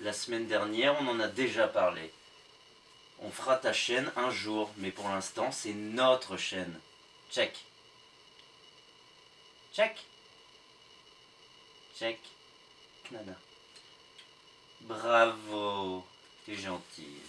La semaine dernière, on en a déjà parlé. On fera ta chaîne un jour, mais pour l'instant, c'est notre chaîne. Check. Check. Check. Nana. Bravo. T'es gentille.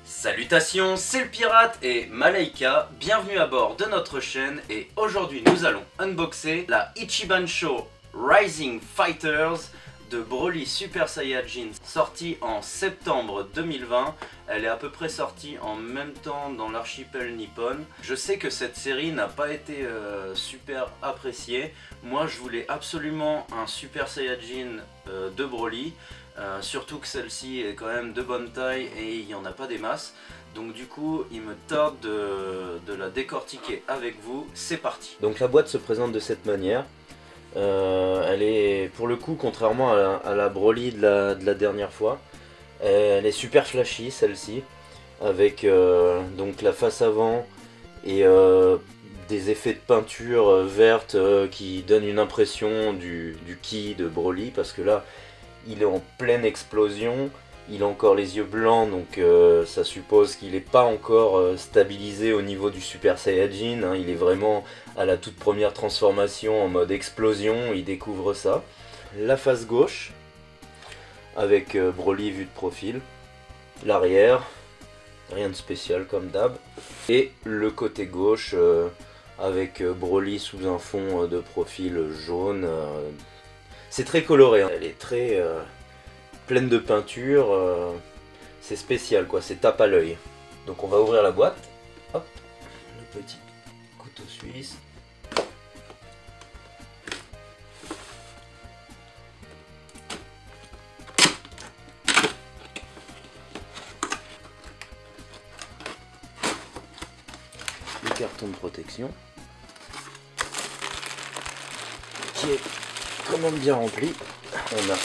Salutations, c'est le pirate et Malaika, bienvenue à bord de notre chaîne et aujourd'hui nous allons unboxer la Ichiban Sho Rising Fighters de Broly Super Saiyajin, sortie en septembre 2020. Elle est à peu près sortie en même temps dans l'archipel nippon. Je sais que cette série n'a pas été super appréciée. Moi je voulais absolument un Super Saiyajin de Broly. Surtout que celle-ci est quand même de bonne taille et il n'y en a pas des masses. Donc du coup il me tarde de la décortiquer avec vous. C'est parti. Donc la boîte se présente de cette manière. Elle est pour le coup, contrairement à la Broly de la dernière fois, elle est super flashy celle-ci, avec donc la face avant et des effets de peinture verte qui donnent une impression du ki de Broly, parce que là il est en pleine explosion, il a encore les yeux blancs, donc ça suppose qu'il n'est pas encore stabilisé au niveau du Super Saiyajin, hein. Il est vraiment à la toute première transformation en mode explosion, il découvre ça. La face gauche, avec Broly vu de profil, l'arrière, rien de spécial comme d'hab, et le côté gauche avec Broly sous un fond de profil jaune. C'est très coloré, hein. Elle est très pleine de peinture, c'est spécial quoi, c'est tape à l'œil. Donc on va ouvrir la boîte, hop, le petit couteau suisse. Le carton de protection, qui est quand même bien rempli. On a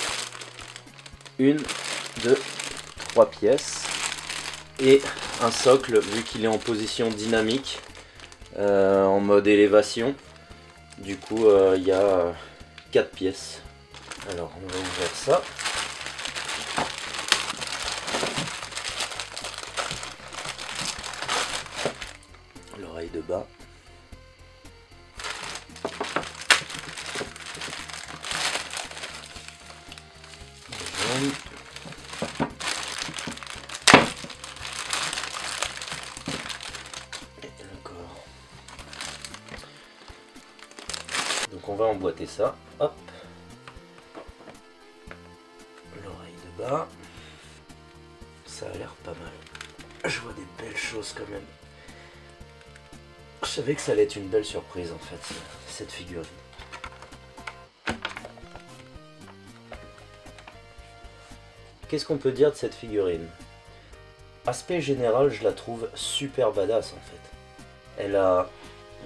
une, deux, trois pièces et un socle, vu qu'il est en position dynamique, en mode élévation. Du coup il y a 4 pièces. Alors on va ouvrir ça. L'oreille de bas. Et le corps. Donc on va emboîter ça. Hop. L'oreille de bas. Ça a l'air pas mal. Je vois des belles choses quand même. Je savais que ça allait être une belle surprise en fait, cette figurine. Qu'est-ce qu'on peut dire de cette figurine? Aspect général, je la trouve super badass en fait. Elle a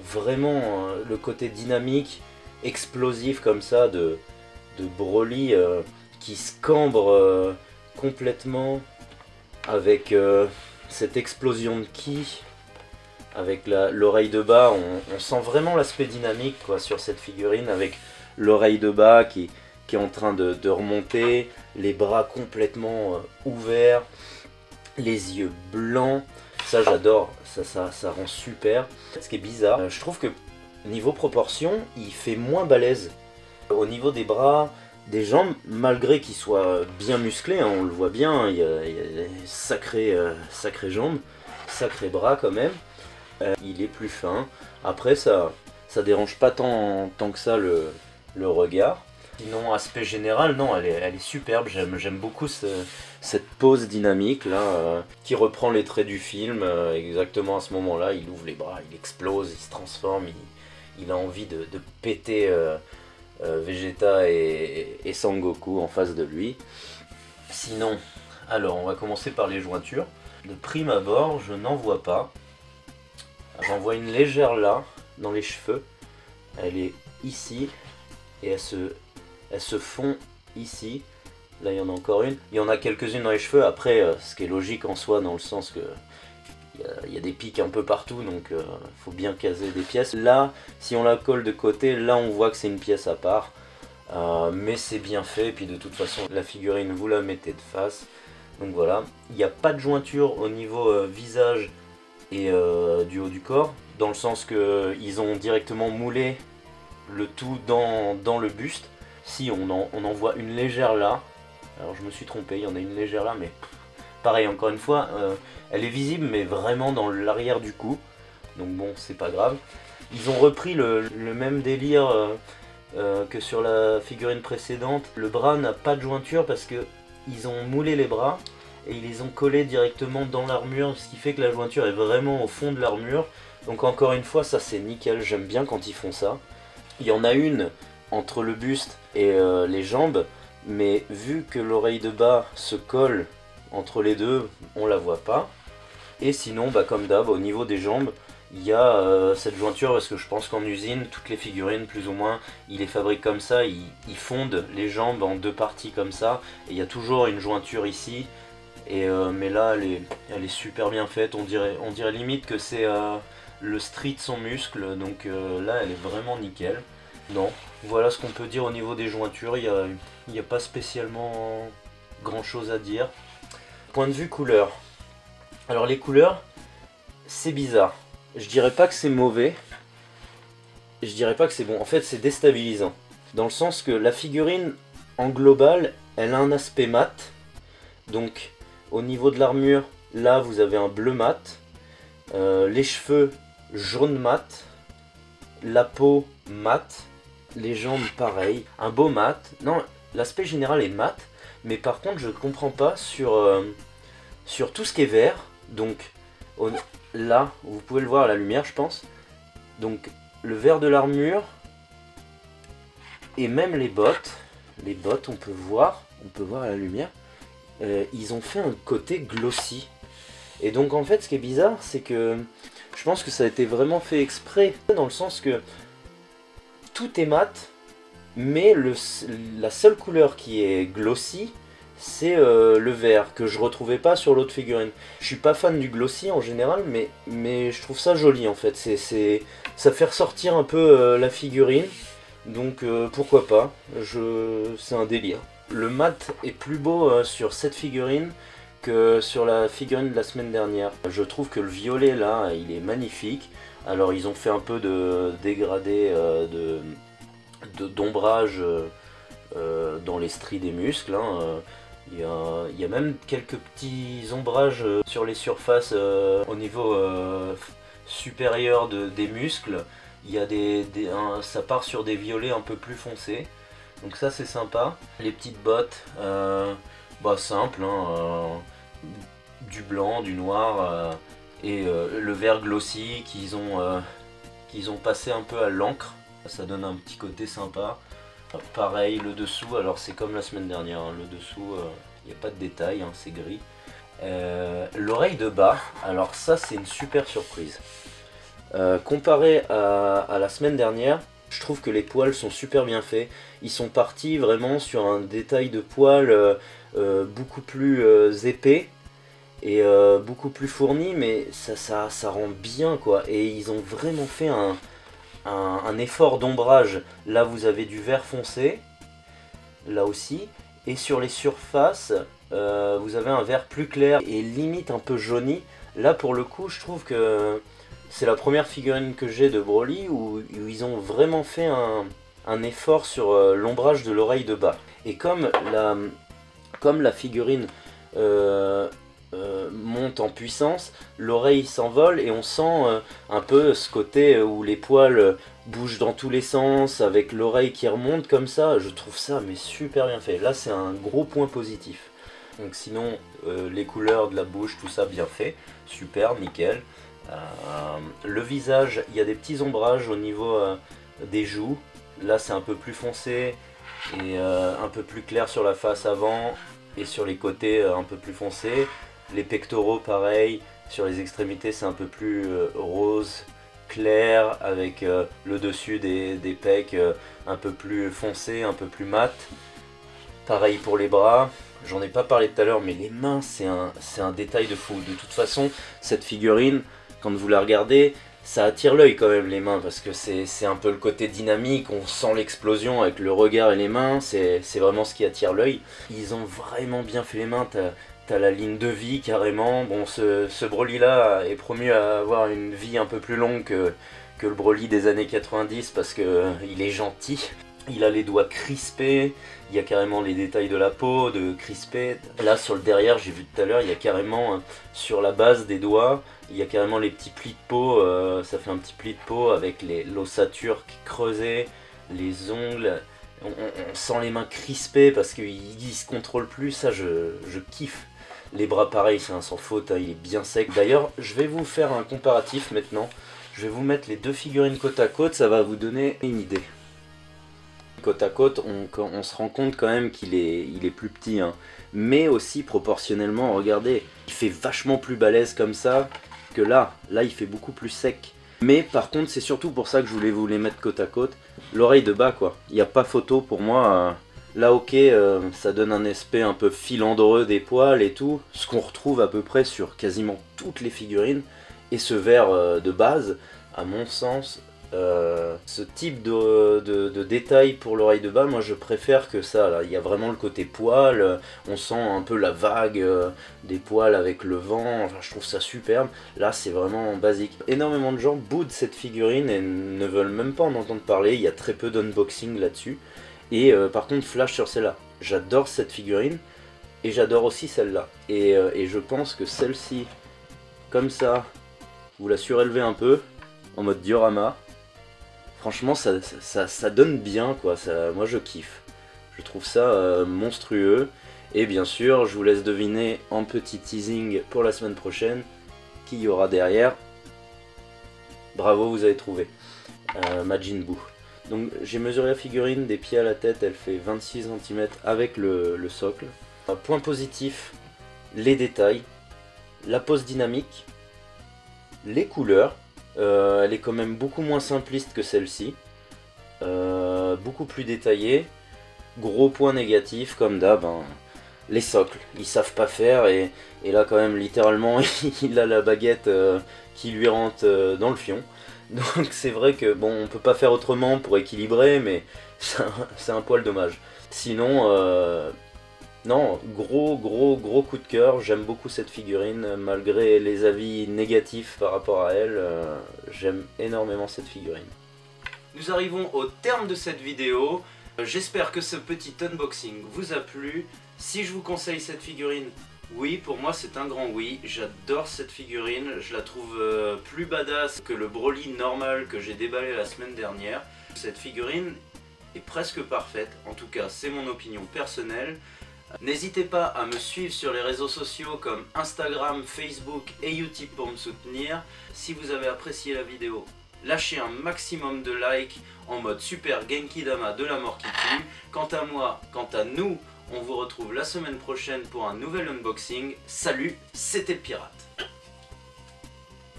vraiment le côté dynamique, explosif comme ça de Broly qui se cambre complètement avec cette explosion de ki. Avec l'oreille de bas, on sent vraiment l'aspect dynamique quoi, sur cette figurine, avec l'oreille de bas qui est en train de remonter, les bras complètement ouverts, les yeux blancs. Ça j'adore, ça rend super. Ce qui est bizarre, je trouve que niveau proportion, il fait moins balèze. Au niveau des bras, des jambes, malgré qu'il soit bien musclé, hein, on le voit bien, il y a des sacrées jambes, sacrés bras quand même. Il est plus fin. Après ça dérange pas tant que ça le regard. Sinon aspect général, non, elle est superbe. J'aime beaucoup cette pose dynamique là, qui reprend les traits du film. Exactement à ce moment là, il ouvre les bras, il explose, il se transforme, il a envie de péter Vegeta et Sangoku en face de lui. Sinon, alors on va commencer par les jointures. De prime abord, je n'en vois pas. J'en vois une légère là, dans les cheveux. Elle est ici et elle se fond ici. Là il y en a encore une. Il y en a quelques-unes dans les cheveux. Après, ce qui est logique en soi, dans le sens que il y a des pics un peu partout, donc faut bien caser des pièces. Là, si on la colle de côté, là on voit que c'est une pièce à part. Mais c'est bien fait, et puis de toute façon la figurine vous la mettez de face. Donc voilà, il n'y a pas de jointure au niveau visage et du haut du corps, dans le sens que ils ont directement moulé le tout dans le buste. Si on en voit une légère là, alors je me suis trompé, il y en a une légère là, mais pareil encore une fois, elle est visible mais vraiment dans l'arrière du cou, donc bon c'est pas grave. Ils ont repris le même délire que sur la figurine précédente. Le bras n'a pas de jointure parce que ils ont moulé les bras et ils les ont collés directement dans l'armure, ce qui fait que la jointure est vraiment au fond de l'armure. Donc encore une fois, ça c'est nickel, j'aime bien quand ils font ça. Il y en a une entre le buste et les jambes, mais vu que l'oreille de bas se colle entre les deux, on la voit pas. Et sinon, bah, comme d'hab, au niveau des jambes, il y a cette jointure, parce que je pense qu'en usine, toutes les figurines, plus ou moins, ils les fabriquent comme ça, ils fondent les jambes en deux parties comme ça, et il y a toujours une jointure ici. Et mais là, elle est super bien faite, on dirait limite que c'est le street sans muscle, donc là, elle est vraiment nickel. Non, voilà ce qu'on peut dire au niveau des jointures, il n'y a pas spécialement grand chose à dire. Point de vue couleur. Alors les couleurs, c'est bizarre. Je dirais pas que c'est mauvais, je dirais pas que c'est bon. En fait, c'est déstabilisant. Dans le sens que la figurine, en global, elle a un aspect mat. Donc, au niveau de l'armure, là, vous avez un bleu mat. Les cheveux, jaune mat. La peau, mat. Les jambes, pareil. Un beau mat. Non, l'aspect général est mat. Mais par contre, je comprends pas sur tout ce qui est vert. Donc, là, vous pouvez le voir à la lumière, je pense. Donc, le vert de l'armure. Et même les bottes. Les bottes, on peut voir à la lumière. Ils ont fait un côté glossy. Et donc, en fait, ce qui est bizarre, c'est que je pense que ça a été vraiment fait exprès. Dans le sens que tout est mat. Mais la seule couleur qui est glossy, c'est le vert, que je retrouvais pas sur l'autre figurine. Je suis pas fan du glossy en général, mais je trouve ça joli en fait. Ça fait ressortir un peu la figurine, donc pourquoi pas, c'est un délire. Le mat est plus beau sur cette figurine que sur la figurine de la semaine dernière. Je trouve que le violet là, il est magnifique. Alors ils ont fait un peu de dégradé d'ombrage dans les stries des muscles, hein. Il y a même quelques petits ombrages sur les surfaces au niveau supérieur des muscles. Il y a ça part sur des violets un peu plus foncés. Donc ça c'est sympa. Les petites bottes, bah simple, hein, du blanc, du noir et le vert glossy qu'ils ont passé un peu à l'encre. Ça donne un petit côté sympa. Pareil, le dessous, alors c'est comme la semaine dernière, hein, le dessous, il n'y a pas de détails, hein, c'est gris. L'oreille de bas, alors ça c'est une super surprise. Comparé à la semaine dernière, je trouve que les poils sont super bien faits. Ils sont partis vraiment sur un détail de poils beaucoup plus épais et beaucoup plus fourni, mais ça rend bien quoi. Et ils ont vraiment fait un effort d'ombrage. Là vous avez du vert foncé, là aussi, et sur les surfaces vous avez un vert plus clair et limite un peu jauni. Là pour le coup je trouve que c'est la première figurine que j'ai de Broly où ils ont vraiment fait un effort sur l'ombrage de l'oreille de bas. Et comme la figurine monte en puissance, l'oreille s'envole et on sent un peu ce côté où les poils bougent dans tous les sens avec l'oreille qui remonte comme ça. Je trouve ça mais super bien fait. Là c'est un gros point positif. Donc sinon les couleurs de la bouche, tout ça bien fait, super, nickel. Le visage, il y a des petits ombrages au niveau des joues. Là c'est un peu plus foncé et un peu plus clair sur la face avant et sur les côtés un peu plus foncé. Les pectoraux pareil, sur les extrémités c'est un peu plus rose clair avec le dessus des pecs un peu plus foncé, un peu plus mat. Pareil pour les bras, j'en ai pas parlé tout à l'heure, mais les mains, c'est un détail de fou. De toute façon, cette figurine, quand vous la regardez, ça attire l'œil quand même les mains, parce que c'est un peu le côté dynamique, on sent l'explosion avec le regard et les mains, c'est vraiment ce qui attire l'œil. Ils ont vraiment bien fait les mains, t'as la ligne de vie carrément. Bon, ce Broly là est promu à avoir une vie un peu plus longue que le Broly des années 90 parce que il est gentil. Il a les doigts crispés, il y a carrément les détails de la peau, de crispé. Là sur le derrière, j'ai vu tout à l'heure, il y a carrément sur la base des doigts, il y a carrément les petits plis de peau, ça fait un petit pli de peau avec l'ossature creusée, les ongles. On sent les mains crispées parce qu'il se contrôle plus, ça je kiffe. Les bras pareil, c'est un sans faute, hein, il est bien sec. D'ailleurs, je vais vous faire un comparatif maintenant. Je vais vous mettre les deux figurines côte à côte, ça va vous donner une idée. Côte à côte, on se rend compte quand même qu'il est plus petit, hein. Mais aussi proportionnellement, regardez, il fait vachement plus balèze comme ça que là. Là, il fait beaucoup plus sec. Mais par contre, c'est surtout pour ça que je voulais vous les mettre côte à côte. L'oreille de bas, quoi. Il n'y a pas photo pour moi. Là, ok, ça donne un aspect un peu filandreux des poils et tout. Ce qu'on retrouve à peu près sur quasiment toutes les figurines. Et ce vert de base, à mon sens... ce type de détail pour l'oreille de bas, moi je préfère que ça. Là, il y a vraiment le côté poil, on sent un peu la vague des poils avec le vent, enfin, je trouve ça superbe. Là c'est vraiment basique. Énormément de gens boudent cette figurine et ne veulent même pas en entendre parler, il y a très peu d'unboxing là-dessus. Et par contre flash sur celle-là, j'adore cette figurine et j'adore aussi celle-là. Et je pense que celle-ci, comme ça, vous la surélevez un peu, en mode diorama. Franchement, ça donne bien, quoi. Moi, je kiffe. Je trouve ça monstrueux. Et bien sûr, je vous laisse deviner en petit teasing pour la semaine prochaine qui y aura derrière. Bravo, vous avez trouvé. Majin Buu. Donc, j'ai mesuré la figurine des pieds à la tête. Elle fait 26 cm avec le socle. Point positif, les détails, la pose dynamique, les couleurs. Elle est quand même beaucoup moins simpliste que celle-ci, beaucoup plus détaillée. Gros point négatif comme d'hab, hein, les socles, ils savent pas faire et là quand même littéralement il a la baguette qui lui rentre dans le fion. Donc c'est vrai que bon, on peut pas faire autrement pour équilibrer, mais c'est un poil dommage. Sinon non, gros coup de cœur, j'aime beaucoup cette figurine, malgré les avis négatifs par rapport à elle, j'aime énormément cette figurine. Nous arrivons au terme de cette vidéo, j'espère que ce petit unboxing vous a plu. Si je vous conseille cette figurine, oui, pour moi c'est un grand oui, j'adore cette figurine, je la trouve plus badass que le Broly normal que j'ai déballé la semaine dernière. Cette figurine est presque parfaite, en tout cas c'est mon opinion personnelle. N'hésitez pas à me suivre sur les réseaux sociaux comme Instagram, Facebook et YouTube pour me soutenir. Si vous avez apprécié la vidéo, lâchez un maximum de likes en mode Super Genki Dama de la mort qui tue. Quant à moi, quant à nous, on vous retrouve la semaine prochaine pour un nouvel unboxing. Salut, c'était le pirate.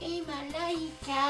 Et Malaika.